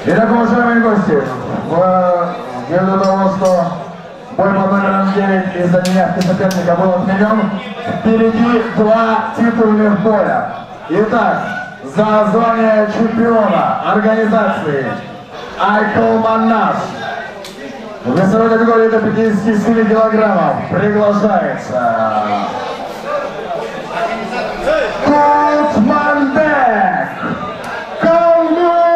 Итак, уважаемые гости, ввиду того, что бой под номером 9 из-за неявки соперника был отменен, впереди два титульных боя. Итак, за звание чемпиона организации Айкол Маннас в весовой категории до 57 килограммов приглашается Кутманбек Калмуратов!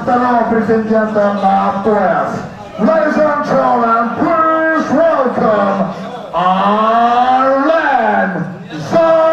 Второго претендента на пояс. Ladies and gentlemen, please welcome Arlen Zarikov!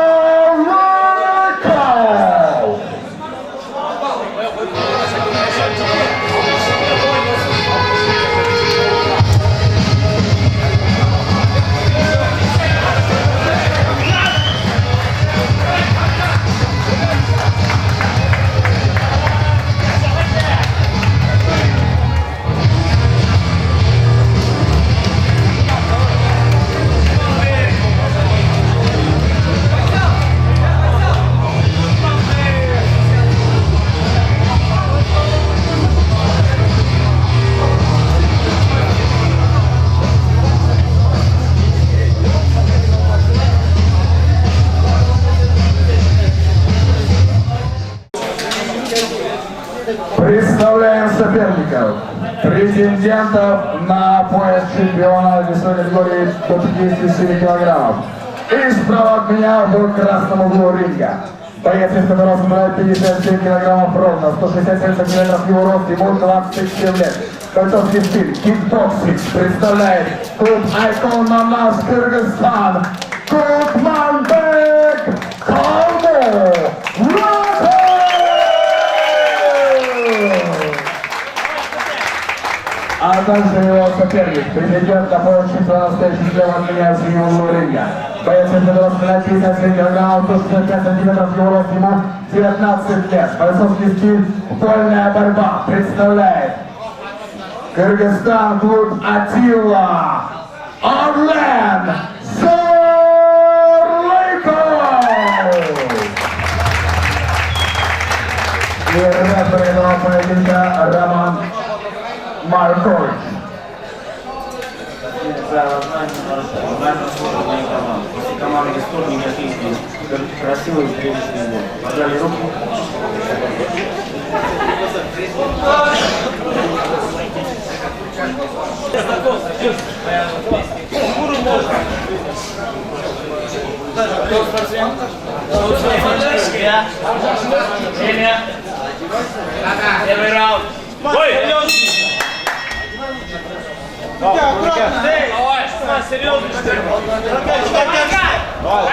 Представляем соперников, претендентов на пояс чемпиона весовой категории до 57 килограммов. И справа от меня в красном углу ринга. Боец, из которого составляет 57 килограммов ровно, 167 сантиметров его рост, ему 27 лет. Бойцовский стиль, кикбоксинг, представляет клуб Айкол Маннас, Кыргызстан, Кутманбек Калмуратов! А также его соперник, претендент на пояс чемпиона настоящий член от меня с его ринга. Боец, из которого составляет 57 килограммов, 165 сантиметров его рост, ему 19 лет. Бойцовский стиль, вольная борьба, представляет Кыргызстан, клуб Атила, Арlen Зариков! И рефери этого поединка Роман Маркович. За знание сложной команды. После команды вторник отличный, красивый зрелищный бой. Пожали руку. Кто спортсмен? Время. Первый раунд. Бой! Давай, серьезно, что ли? Давай,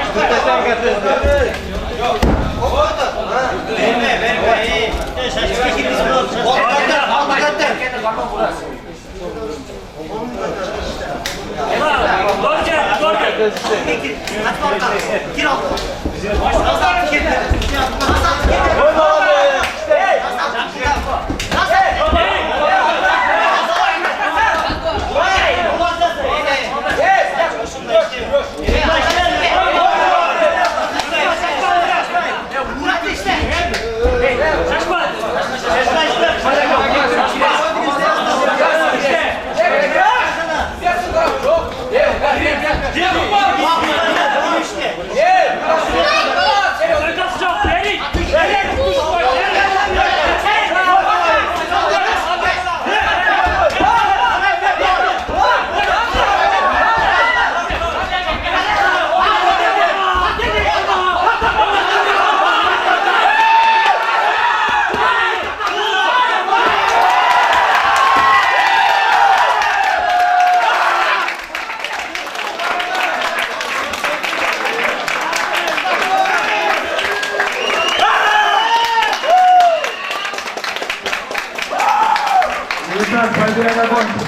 Итак, поединок окончен.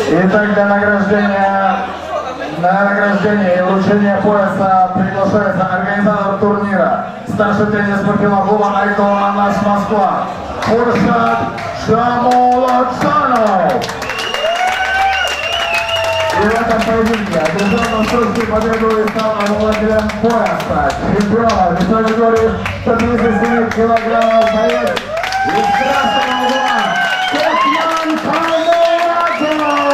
Итак, для награждения и вручения пояса приглашается организатор турнира, старший тренер спортивного Айкова «Наш Москва» Фуршат Шамолатшанов. И в этом поединке одержанном Сурске победу и стал обладателем пояса чемпиона весовой категории 137 килограммов боец из красного угла Кетман Шамолатшанов.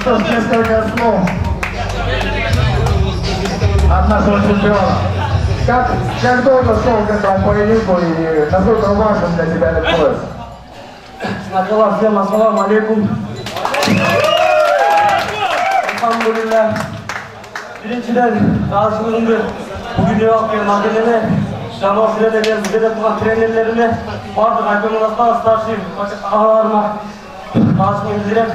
Что ж, несколько слов от нашего чемпиона. Как долго шел к этому поединку и насколько важен для тебя этот пояс? Сначала всем ассаламу алейкум. Elhamdülillah. Birinciden karşılığında bugün yapılan makineli Şamol Sürede'nin bize tutan trenerlerine vardır Aykomurat'ta starşıyım. Ağlarıma karşılığını bildirem.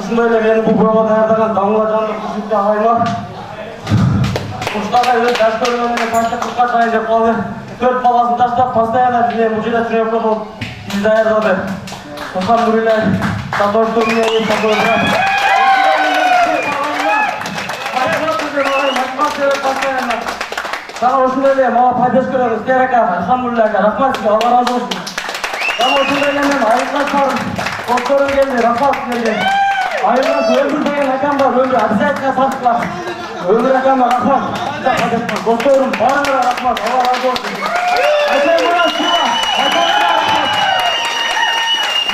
Şundayla beni bu provada yardagan damlacanlık kuşukta hayma. Kuşlarda öyle ders görmemene kaçta kuşlar sayınca kaldı. 4 balasını taşlap pastayana diye mucide triyokla bol bizde ayarladı. Elhamdülillah. Satör turnuye satörler. Sana olsun öyle, bana paydaş görüyoruz. Gerek abi, elhamdülillah. Rahmat size, Allah razı olsun. Sana olsun öyle miyim? Hayırlar sarın. Doktorun geldi, rahmat geldi. Hayırlar, öldür beyin hakem var, öldür. Hadise etme sarkılar. Öldür hakem var, rahmat. Size paydaşlar. Doktorum, bana rahmat. Allah razı olsun. Hayırlar, bana sıra. Hayırlar, rahmat.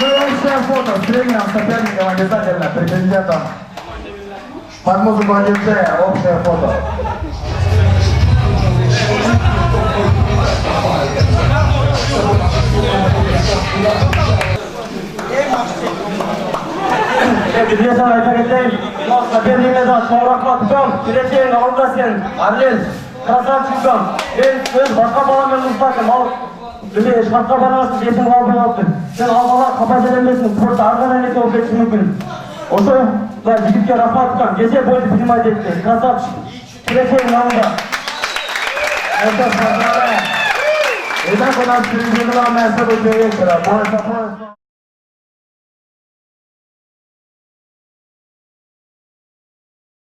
Ну и общее фото с тренером, соперником обязательно, претендентом. Под музыку диджея, общее фото. Bize sana ayta geçeyim. Soperliğine de çoğrakla tutam. Gireceğin ağırda sen. Arlen, Krasan çıkam. Ben öz başka bağlamın ustakım. Bize başka bağlamasın yetim kalbin altın. Sen Allah'a kapat edemezsin. Kurta arkadan neyse o geçsin mümkün. Oso da yigitke rahmat tutam. Gece boyu primat etti. Krasan gireceğin ağırda. Итак, у нас впереди два места до вечера.